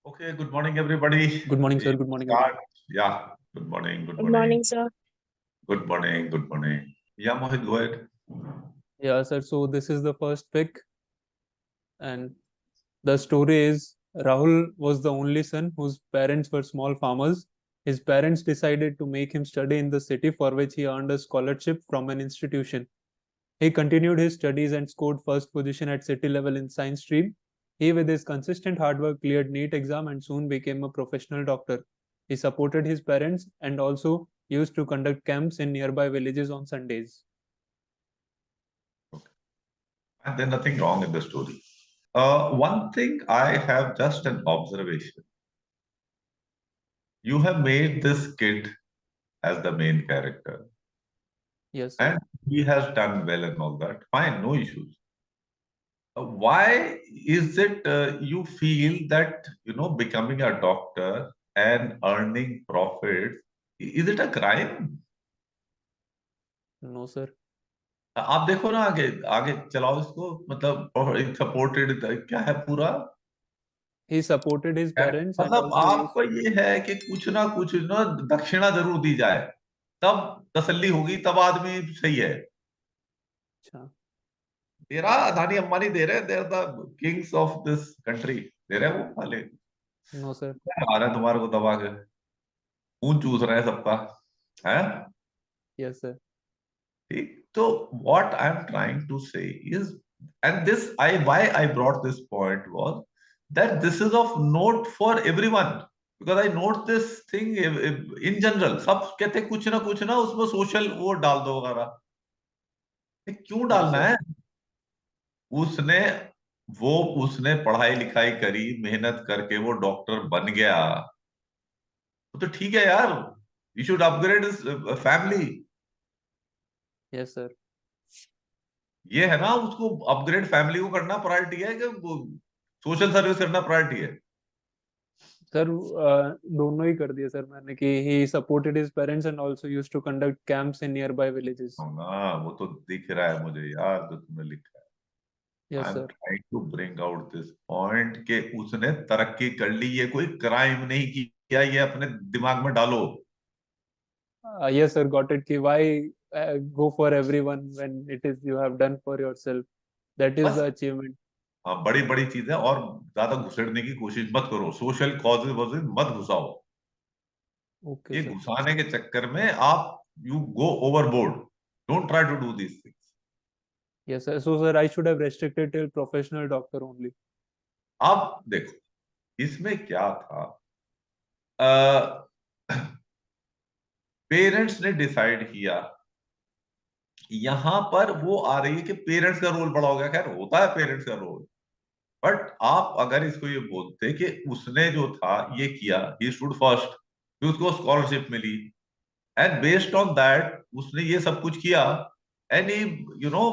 Okay, good morning, everybody. Good morning, sir. We Good morning, start. everyone. Yeah, good morning, good Good morning, morning, sir. good morning, good morning. Yeah, Mohit, go ahead. Yeah, sir. So this is the first pick, and the story is Rahul was the only son whose parents were small farmers. His parents decided to make him study in the city, for which he earned a scholarship from an institution. He continued his studies and scored first position at city level in science stream. He, with his consistent hard work, cleared NEET exam and soon became a professional doctor. He supported his parents and also used to conduct camps in nearby villages on Sundays. And there's nothing wrong in the story. One thing I have just an observation. You have made this kid as the main character, Yes, sir. and he has done well and all that. Fine, no issues. Why is it you feel that becoming a doctor and earning profits is it a crime? No, sir. आप देखो ना आगे आगे चलाओ इसको मतलब supported क्या है पूरा He supported his parents and मतलब also used. आपको ये है कि कुछ ना कुछ ना दक्षिणा जरूर दी जाए तब तसल्ली होगी तब आदमी सही है अच्छा, तेरा अदानी अंबानी दे रहे हैं there the kings of this country दे रहे हैं वो वाले no, sir. आ रहे हैं तुम्हारे को दबा के खून चूस रहे हैं सबका है Yes, sir. ठीक तो what I am trying to say is and this I why I brought this point was that this is of note for everyone because I note this thing in general सब कहते कुछ ना उसमें social वो डाल दो वगैरह क्यों Yes, डालना sir. है उसने उसने पढ़ाई लिखाई करी मेहनत करके वो डॉक्टर बन गया तो ठीक है यार you should upgrade family Yes, sir. ये है ना उसको अपग्रेड फैमिली को करना प्रायोरिटी है कि सोशल सर्विस करना प्रायोरिटी है सर दोनों ही कर दिए सर मैंने कि he supported his parents and also used to conduct camps in nearby villages. हाँ वो तो दिख रहा है मुझे यार जो तुमने लिखा है Yes, I am sir. Trying to bring out this point कि उसने तरक्की कर ली ये कोई क्राइम नहीं किया ये अपने दिमाग में डालो Yes, sir. Got it. कि why go for everyone when it is you have done for yourself. That is बस the achievement. हाँ बड़ी बड़ी चीजें और ज्यादा घुसेड़ने की कोशिश मत करो सोशल कॉजेज वॉजेज मत घुसाओ Okay, ये sir. घुसाने के चक्कर में आप you go overboard don't try to do this things Yes, sir. So, sir, I should have restricted till professional doctor only. अब देखो इसमें क्या था पेरेंट्स ने डिसाइड किया यहां पर वो आ रही है कि पेरेंट्स का रोल बड़ा हो गया खैर होता है पेरेंट्स का रोल बट आप अगर इसको ये बोलते कि उसने जो था ये किया ही स्टूड फर्स्ट फिर उसको स्कॉलरशिप मिली एंड बेस्ड ऑन दैट उसने ये सब कुछ किया and he you know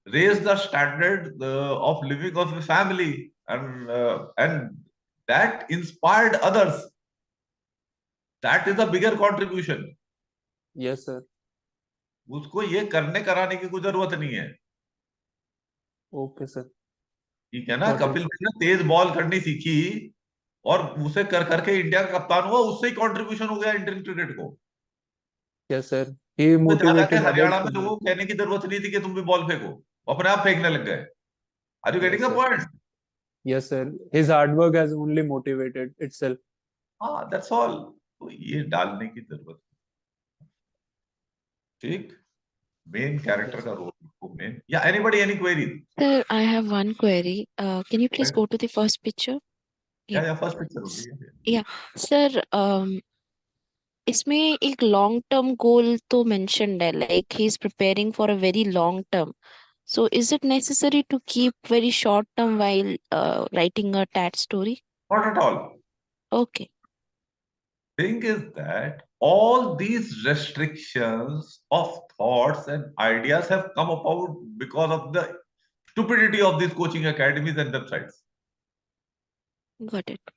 raise the standard of living of family and that inspired others that is a bigger contribution Yes, sir. उसको ये करने कराने की कोई जरूरत नहीं है Okay, sir. ठीक है ना Got कपिल it. देव ने तेज बॉल करनी सीखी और उसे कर करके इंडिया का कप्तान हुआ उससे ही कंट्रीब्यूशन हो गया इंडियन क्रिकेट को Yes, sir. He तो जा जाके motivated others हरियाणा to में do लोगों it. को कहने की जरूरत नहीं थी कि तुम भी बॉल फेंको वो अपने आप फेंकने लग गए are you getting Yes, the sir. Point Yes, sir. His hard work has only motivated itself. हाँ दैट्स ऑल तो ये डालने की जरूरत ठीक मेन कैरेक्टर Yes, का sir. रोल मेन या anybody any query Sir, I have one query. Can you please go to the first picture? Yeah. या फर्स्ट पिक्चर होगी Yeah. Sir, इसमें एक लॉन्ग टर्म गोल तो मेंशन्ड है like he is preparing for a very long term. So is it necessary to keep very short term while writing a TAT story? Not at all Okay. thing is that all these restrictions of thoughts and ideas have come about because of the stupidity of these coaching academies and websites. Got it.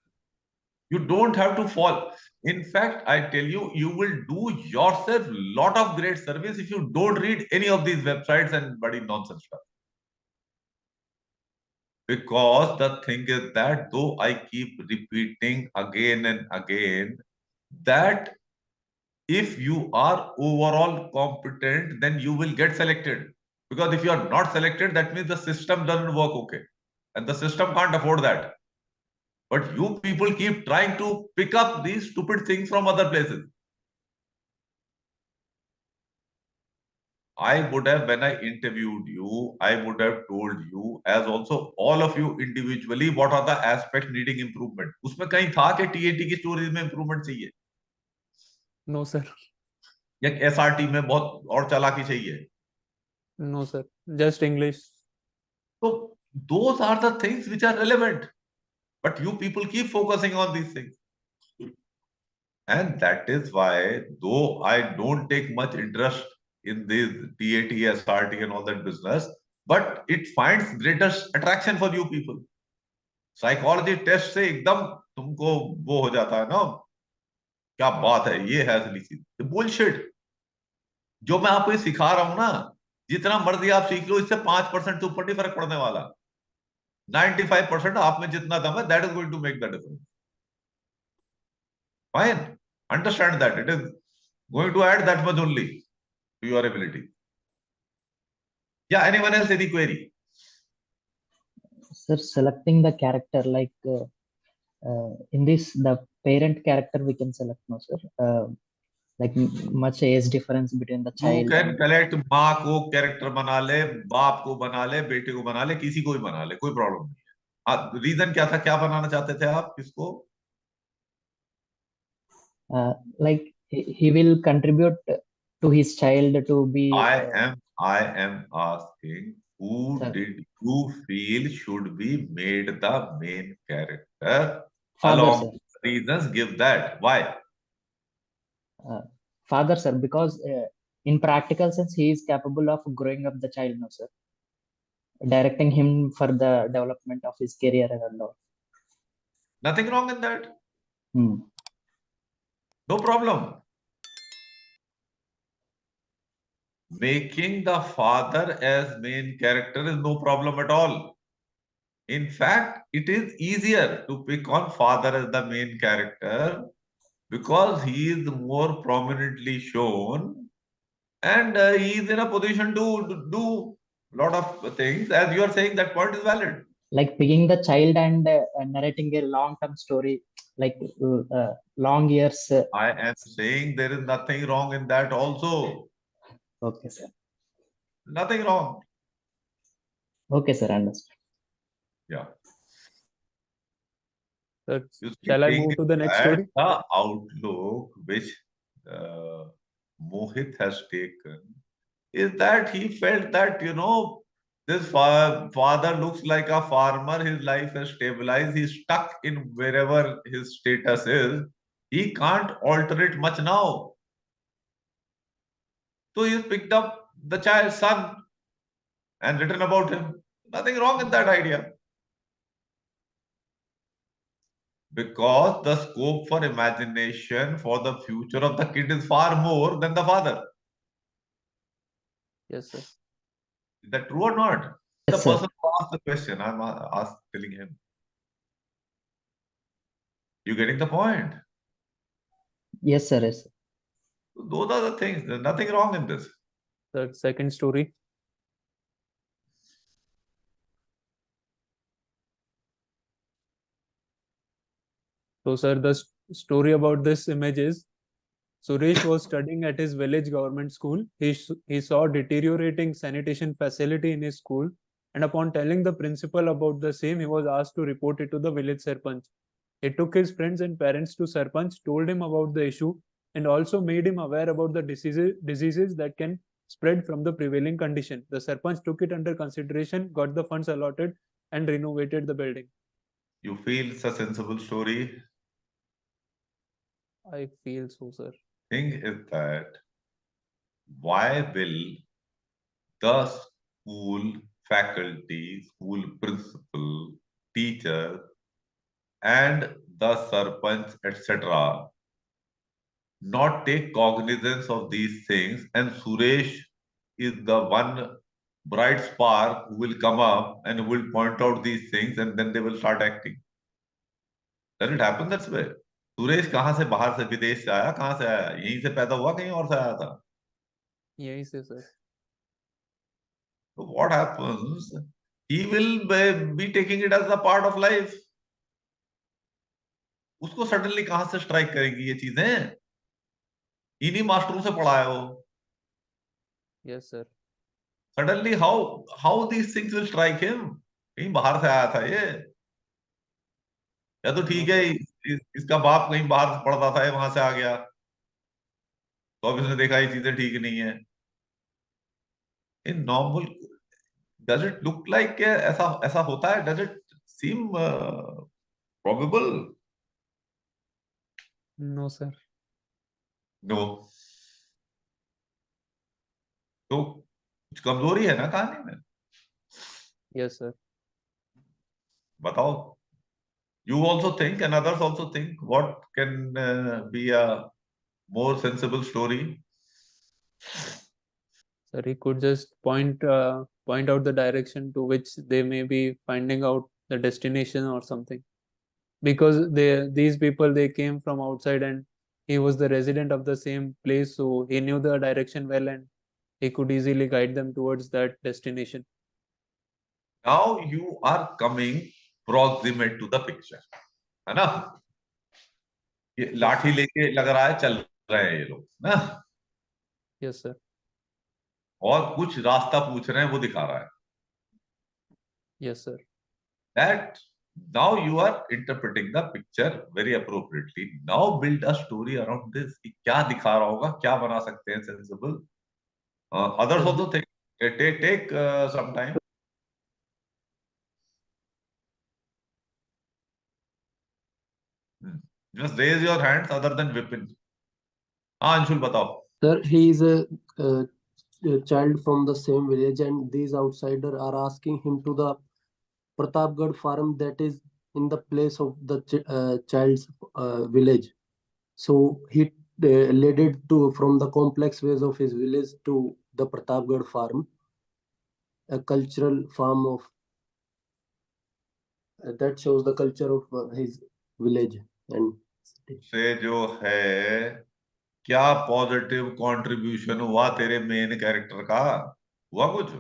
You don't have to fall. In fact, I tell you, you will do yourself lot of great service if you don't read any of these websites and bloody nonsense stuff. Because the thing is that though I keep repeating again and again that if you are overall competent, then you will get selected. Because if you are not selected, that means the system doesn't work okay. And the system can't afford that. But you people keep trying to pick up these stupid things from other places. I would have, when I interviewed you, I would have told you, as also all of you individually, what are the aspects needing improvement. उसमें कहीं था कि TAT की stories में improvement चाहिए No, sir. या SRT में बहुत और चालाकी चाहिए. No, sir. Just English. So those are the things which are relevant. But you people keep focusing on these things. And that is why, though I don't take much interest in this TAT, SRT and all that business, but it finds greatest attraction for you people. Psychology test से एकदम तुमको वो हो जाता है ना, क्या बात है, ये है असली चीज. बुलशिट. जो मैं आपको ये सिखा रहा हूं ना, जितना मर्जी आप सीख लो, इससे 5% से ऊपर नहीं फर्क पड़ने वाला. 95% आप में जितना दम है, that is going to make the difference. Fine, understand that it is going to add that much only to your ability. Yeah, anyone else, any query? Sir, selecting the character, like in this, the parent character we can select, no sir? Like much age difference between the child. You can select माँ को character बना ले, बाप को बना ले, बेटे को बना ले, किसी को भी बना ले, कोई प्रॉब्लम नहीं है. रीजन क्या था, क्या बनाना चाहते थे आप, किसको? Like he will contribute to his child to be. I am asking, who Sir. did you feel should be made the main character? Father, Along sir. reasons, give that. Why? Father, sir, because in practical sense he is capable of growing up the child, no sir, directing him for the development of his career and all. Nothing wrong in that. Hmm. No problem. Making the father as main character is no problem at all. In fact, it is easier to pick on father as the main character because he is more prominently shown and he is in a position to do a lot of things. As you are saying, that point is valid. Like picking the child and narrating a long-term story, like long years. I am saying there is nothing wrong in that also. Okay, sir. Nothing wrong. Okay, sir, understand. Yeah. Sir, You see, shall I move to the next story? the outlook which Mohit has taken is that he felt that, this father looks like a farmer, his life has stabilized, he's stuck in wherever his status is, he can't alter it much now. So he's picked up the child's son and written about him. Nothing wrong in that idea. Because the scope for imagination for the future of the kid is far more than the father. Yes, sir. Is that true or not? Yes, The sir. person who asked the question, I'm telling him. You getting the point? Yes, sir. Yes, sir. Those are the things. There's nothing wrong in this. The second story. So, sir, the story about this image is Suresh was studying at his village government school. He saw deteriorating sanitation facility in his school, and upon telling the principal about the same, he was asked to report it to the village sarpanch. He took his friends and parents to sarpanch, told him about the issue, and also made him aware about the diseases that can spread from the prevailing condition. The sarpanch took it under consideration, got the funds allotted, and renovated the building. You feel it's a sensible story? I feel so, sir. Thing is that why will the school faculty, school principal, teacher, and the sarpanch, etc., not take cognizance of these things, and Suresh is the one bright spark who will come up and who will point out these things and then they will start acting. Does it happen that way? Suresh कहाँ से, बाहर से, विदेश से आया? कहाँ से आया? यहीं से पैदा हुआ, कहीं और से आया था? यहीं से sir. So what happens? He will be taking it as a part of life. उसको सडनली कहां से स्ट्राइक करेंगी ये चीजें? इन्हीं मास्टरों से पढ़ा है वो. Yes sir. Suddenly how these things will strike him? कहीं बाहर से आया था ये, या तो ठीक है इसका बाप कहीं बाहर से पढ़ता था, वहां से आ गया, तो अब इसने देखा ये चीजें ठीक नहीं है. In normal, does it look like ऐसा ऐसा होता है? Does it seem probable? No sir. No. तो कुछ कमजोरी है ना कहानी में. Yes sir. बताओ. You also think and others also think what can be a more sensible story. Sir, he could just point out the direction to which they may be finding out the destination or something, because these people, they came from outside and he was the resident of the same place, so he knew the direction well and he could easily guide them towards that destination. Now you are coming proximate to the picture, है ना? ये लाठी लेके लग रहा है चल रहे हैं ये लोग ना, Yes sir. और कुछ रास्ता पूछ रहे हैं वो दिखा रहा है. Yes sir. That now you are interpreting the picture very appropriately. Now build a story around this. कि क्या दिखा रहा होगा, क्या बना सकते हैं sensible. Others also think, take some time. Just raise your hands other than Vipin. हाँ अंशुल बताओ. Sir, he is a child from the same village, and these outsiders are asking him to the Pratapgarh farm that is in the place of the child's village. So he led it to from the complex ways of his village to the Pratapgarh farm, a cultural farm of that shows the culture of his village and city. से जो है क्या positive contribution हुआ तेरे main character का? हुआ कुछ?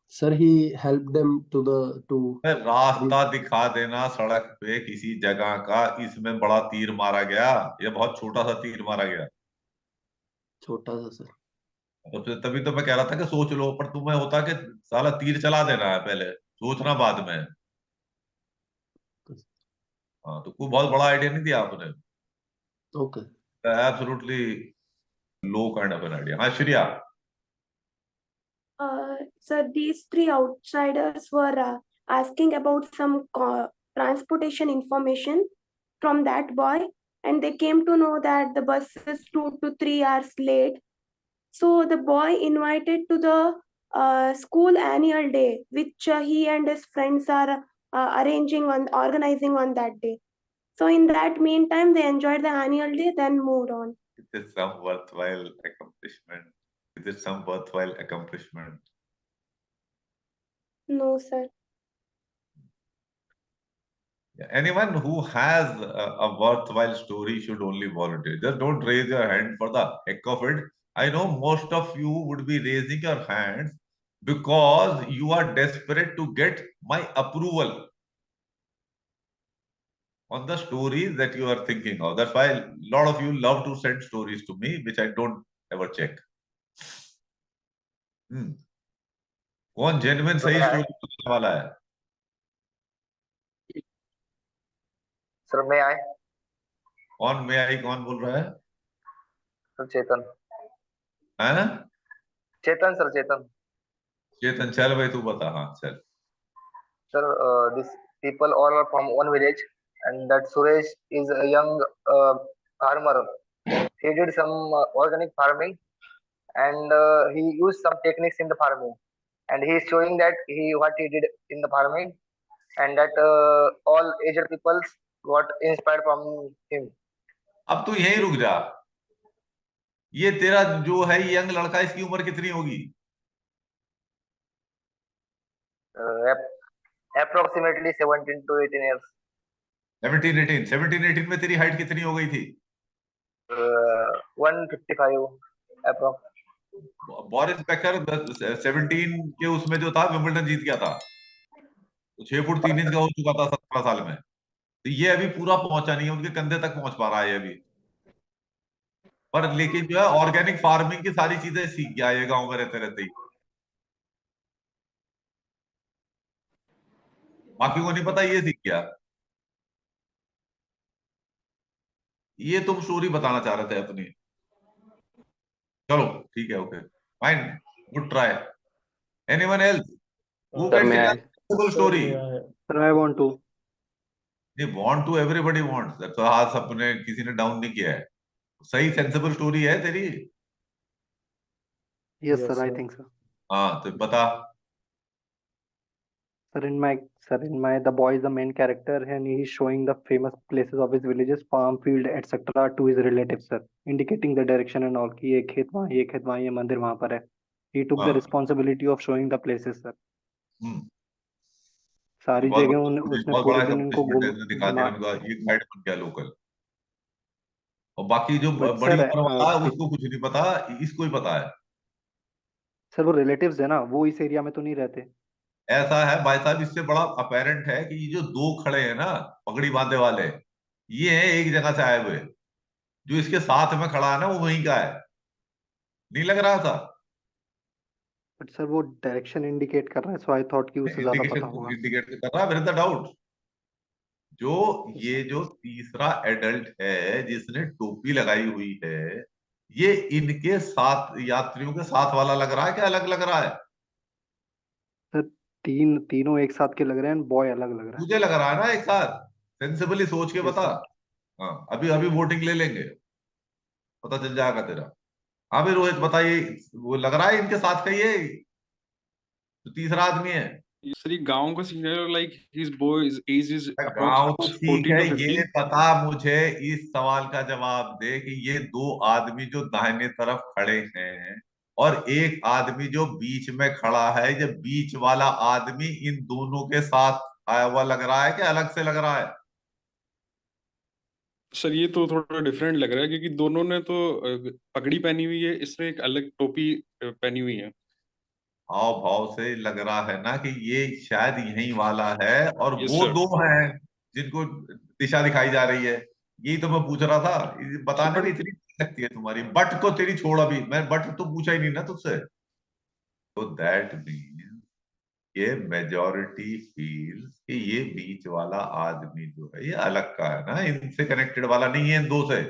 Sir, he helped them to रास्ता दिखा देना सड़क पे किसी जगह का, इसमें बड़ा तीर मारा गया, ये बहुत छोटा सा तीर मारा गया. छोटा सा सर. तो फिर तभी तो मैं कह रहा था कि सोच लो, पर तुम्हें होता कि साला तीर चला देना है, पहले सोचना बाद में. हाँ, तो कोई बहुत बड़ा आइडिया नहीं दिया आपने. Okay. Absolutely low kind of an idea. हाँ Shreya. Sir, these three outsiders were asking about some transportation information from that boy, and they came to know that the bus is 2 to 3 hours late. So the boy invited to the school annual day, which he and his friends are organizing on that day. So in that meantime, they enjoyed the annual day, then moved on. Is it some worthwhile accomplishment? Is it some worthwhile accomplishment? No, sir. Anyone who has a worthwhile story should only volunteer. Just don't raise your hand for the heck of it. I know most of you would be raising your hands because you are desperate to get my approval on the stories that you are thinking of. That's why a lot of you love to send stories to me, which I don't ever check. कौन genuine सही story बताने वाला है? Sir मैं आए. कौन मैं आई, कौन बोल रहा है? सर चेतन. हैं? चेतन सर, चेतन. चेतन, चल भाई तू बता. हाँ चल. Sir, these people all are from one village, and that Suresh is a young farmer. He did some organic farming, and he used some techniques in the farming, and he is showing that what he did in the farming, and that all aged people got inspired from him. अब तू यहीं रुक जा. ये तेरा जो है young लड़का, इसकी उम्र कितनी होगी? Approximately 17 to 18 years. 17 18 में तेरी हाइट कितनी हो गई थी? 155 approx. बोरिस बेकर 17 के उसमें जो था, विंबलडन जीत गया था, तो 6 फुट 3 इंच का हो चुका था 17 साल में। तो ये अभी पूरा पहुंचा नहीं है, उनके कंधे तक पहुंच पा रहा है अभी। पर लेकिन जो है ऑर्गेनिक फार्मिंग की सारी चीजें सीख गया ये गांव में रहते रहते ही। बाकी को नहीं पता, ये सीख गया। ये तुम स्टोरी बताना चाह रहे थे अपनी। चलो ठीक है, okay fine, good try. Anyone else who Sir, can may tell I? A story? Sir, I want to. ये वांट टू, एवरीबॉडी वांट्स, तो हाथ सबने किसी ने डाउन नहीं किया है। सही सेंसिबल स्टोरी है तेरी। Yes, sir, I think so. हाँ तो बता। Sir, the boy is the main character, and he is showing the famous places of his villages, farm, field, etc. to his relatives, sir, indicating the direction and all. कि ये खेत वहाँ, ये खेत वहाँ, ये मंदिर वहाँ पर है. He took the हाँ responsibility of showing the places, sir. हम्म, ये सारी बहुत जगह उसने बहुत बड़ा पूरे दिन इनको अकम्प्लिशमेंट है, इसने दिखा दिया घुमा. उनका, ये गाइड बन गया लोकल। और बाकी जो But बड़ी sir, उम्र वाला है उसको कुछ नहीं पता, इसको ही पता है। सर वो रिलेटिव्स है ना, वो इस एरिया में तो नहीं रहते. ऐसा है भाई साहब, इससे बड़ा अपेरेंट है कि ये जो दो खड़े हैं ना पगड़ी बांधे वाले, ये हैं एक जगह से आए हुए। जो इसके साथ में खड़ा है ना वो वहीं का है, नहीं लग रहा था? बट सर वो डायरेक्शन इंडिकेट कर रहा है, सो आई थॉट कि उसे ज्यादा पता इंडिकेशन होगा. इंडिकेट कर रहा है, वेयर इज द डाउट? जो Yes, ये sir. जो तीसरा एडल्ट है जिसने टोपी लगाई हुई है, ये इनके साथ यात्रियों के साथ वाला लग रहा है क्या अलग लग रहा है? सर तीनों एक साथ के लग रहे हैं, बॉय अलग लग रहा है. मुझे लग रहा है ना एक साथ। सेंसिबली सोच के यस बता। सर. हाँ अभी अभी वोटिंग ले लेंगे, पता चल जाएगा तेरा। हाँ भी रोहित बताइए, वो लग रहा है इनके साथ का ये जो तीसरा आदमी है? सर ये गांव का सीन है, like his boys age is गांव तो अप्रोक्स ठीक 14 है, to ये 15. पता मुझे। इस सवाल का जवाब दे कि ये दो आदमी जो दाहिने तरफ खड़े हैं और एक आदमी जो बीच में खड़ा है, ये बीच वाला आदमी इन दोनों के साथ आया हुआ लग रहा है कि अलग से लग रहा है? सर ये तो थोड़ा डिफरेंट लग रहा है, क्योंकि दोनों ने तो पगड़ी पहनी हुई है, इसने एक अलग टोपी पहनी हुई है. हाव भाव से लग रहा है ना कि ये शायद यही वाला है, और यस वो सर. दो हैं जिनको दिशा दिखाई जा रही है। यही तो मैं पूछ रहा था, ये सर बताने में बट इतनी लगती है तुम्हारी। बट को तेरी छोड़, अभी मैं बट तो पूछा ही नहीं ना तुझसे। तो दैट मीन ये मेजॉरिटी फील्स कि ये बीच वाला आदमी जो है ये अलग का है ना, इनसे कनेक्टेड वाला नहीं है इन दो से।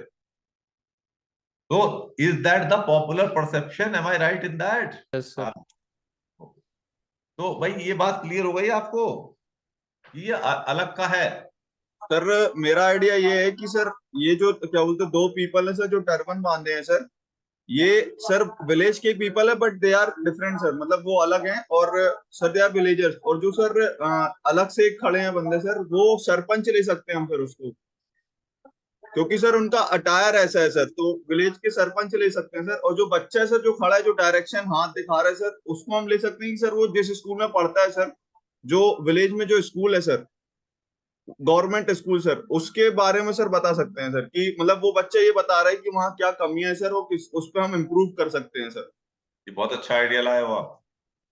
तो is that the popular perception? Am I right in that? Yes, sir. तो भाई ये बात क्लियर हो गई आपको, ये अलग का है। सर मेरा आइडिया ये है कि सर ये जो क्या बोलते हैं, दो पीपल है सर जो टर्बन बांधे हैं सर, ये सर विलेज के पीपल है, but they are different sir, मतलब वो अलग हैं। और सर दे आर विलेजर्स, और जो सर अलग से खड़े हैं बंदे सर, वो सरपंच ले सकते हैं हम फिर उसको, क्योंकि सर उनका अटायर ऐसा है सर, तो विलेज के सरपंच ले सकते हैं सर। और जो बच्चा है सर जो खड़ा है, जो डायरेक्शन हाथ दिखा रहा है सर, उसको हम ले सकते हैं कि सर वो जिस स्कूल में पढ़ता है सर, जो विलेज में जो स्कूल है सर, गवर्नमेंट स्कूल सर, उसके बारे में सर बता सकते हैं सर, कि मतलब वो बच्चा ये बता रहा है कि वहाँ क्या कमियां है सर, वो किस उस पर हम इम्प्रूव कर सकते हैं सर। ये बहुत अच्छा आइडिया लाए हो आप।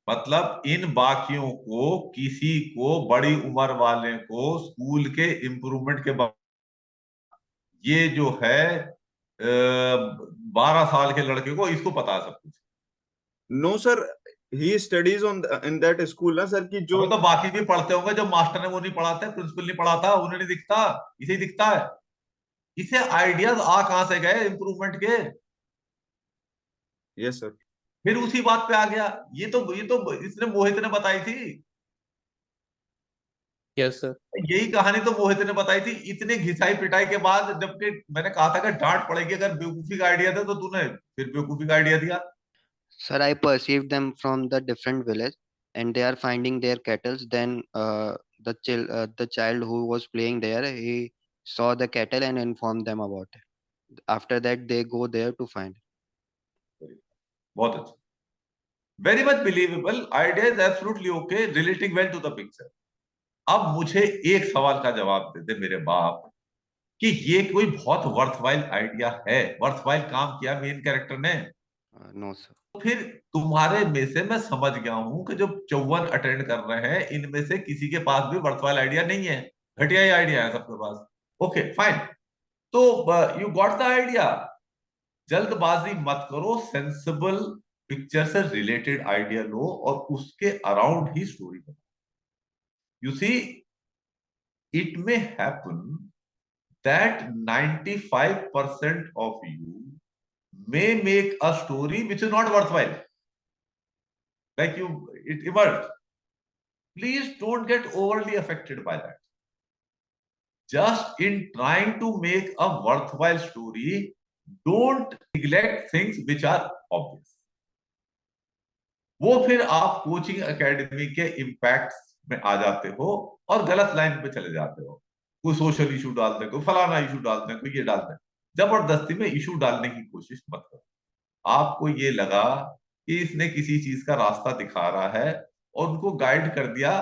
मतलब इन बाकियों को, किसी को बड़ी उम्र वाले को स्कूल के इम्प्रूवमेंट के बाद, ये जो है 12 साल के लड़के को इसको पता है सब कुछ। No sir, he studies on in that school ना सर, कि जो हमें तो बाकी भी पढ़ते होंगे, जब मास्टर ने वो नहीं पढ़ाते, प्रिंसिपल नहीं पढ़ाता, उन्हें नहीं दिखता, इसे ही दिखता है। इसे आइडियाज आ कहां से गए इम्प्रूवमेंट के? Yes sir. फिर उसी बात पे आ गया। ये तो इसने मोहित ने बताई थी। Yes, sir. यही कहानी तो मोहित ने बताई थी इतने घिसाई पिटाई के बाद, जबकि मैंने कहा था कि डांट पड़ेगी अगर बेवकूफी का आइडिया था, तो तूने फिर बेवकूफी का आइडिया दिया। Sir, I perceived them from the different village, and they are finding their kettles. Then the child who was playing there, he saw the kettle and informed them about it. After that, they go there to find. बहुत अच्छा, very much believable, idea is absolutely okay, relating well to the picture. अब मुझे एक सवाल का जवाब दे दे मेरे बाप कि ये कोई बहुत वर्थवाइल आइडिया है, वर्थवाइल काम किया मेन कैरेक्टर ने? No sir. तो फिर तुम्हारे में से मैं समझ गया हूं कि जो 54 अटेंड कर रहे हैं इनमें से किसी के पास भी वर्थवाइल आइडिया नहीं है, घटिया ही आइडिया है सबके पास। ओके फाइन, तो यू गॉट द आइडिया। जल्दबाजी मत करो, सेंसिबल पिक्चर से रिलेटेड आइडिया लो और उसके अराउंड ही स्टोरी बनाओ। You see, it may happen that 95% of you may make a story which is not worthwhile, like it emerged. Please don't get overly affected by that. Just in trying to make a worthwhile story, don't neglect things which are obvious. वो फिर आप coaching academy के impact में आ जाते हो और गलत line पे चले जाते हो। कोई सोशल इशू डाल दे, कोई फलाना इशू डाल दे, कोई ये डाल दे। जबरदस्ती में इशू डालने की कोशिश मत करो। आपको ये लगा कि इसने किसी चीज का रास्ता दिखा रहा है और उनको गाइड कर दिया,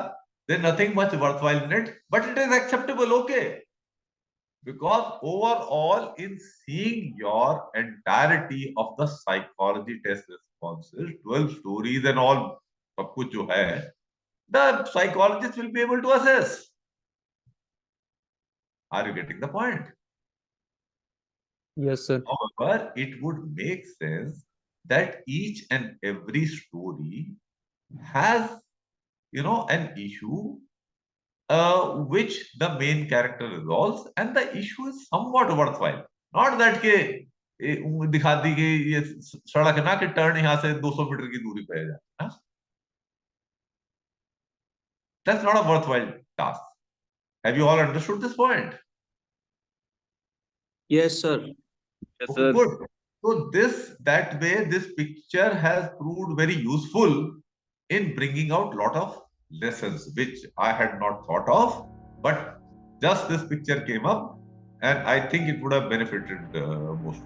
there nothing much worthwhile in it, but it is acceptable, okay, because overall in seeing your entirety of the psychology test responses, 12 stories and all, सब कुछ जो है, the psychologist will be able to assess. Are you getting the point? Yes, sir. However, it would make sense that each and every story has, an issue which the main character resolves, and the issue is somewhat worthwhile. Not that के दिखा दी कि ये सड़क ना कि turn यहाँ से 200 metre की दूरी पे है। That's not a worthwhile task. Have you all understood this point? Yes, sir. Yes, Okay, sir. good. So that way, this picture has proved very useful in bringing out lot of lessons, which I had not thought of, but just this picture came up, and I think it would have benefited most.